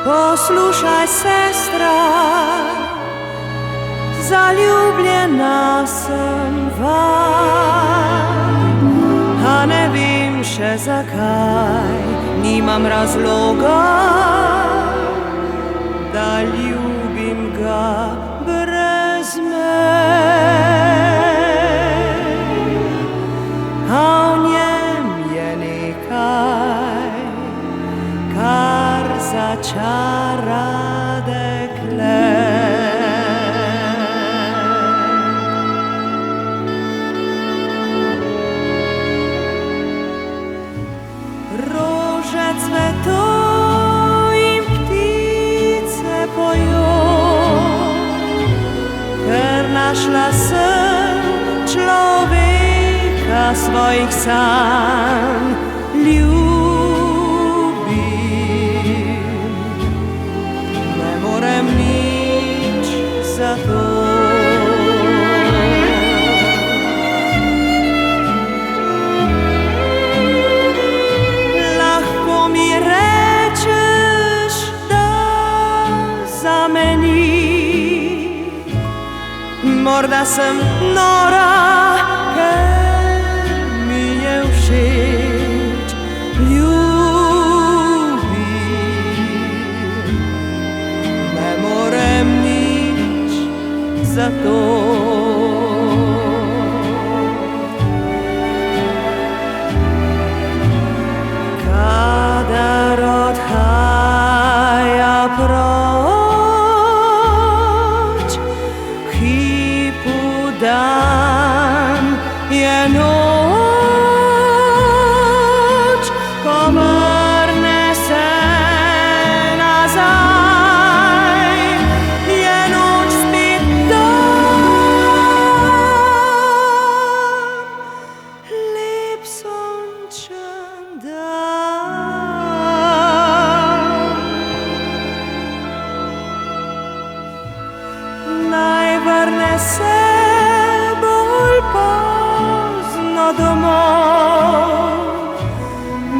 Poslušaj, sestra, zaljubljena sem vanj, a ne vem še zakaj, nimam razloga, da ljubim ga brez mej. A v njem je nekaj, kar začara dekle. Rože cveto in ptice pojo, ker našla sem človeka svojih sanj. Nič za to. Lahko mi rečeš, da zameni, morda sem nora, ker mi je všeč za to. Kadar odhaja proč, v hipu dan je noč, ko vrne se nazaj, je noč spet lep sončen dan. Naj vrne se bolj pozno domov,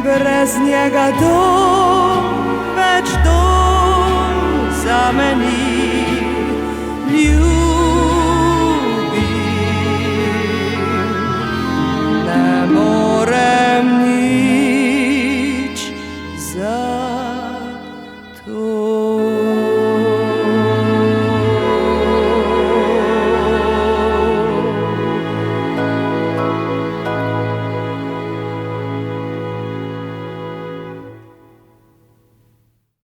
brez njega dom več dom zame ni. Ne morem nič za to.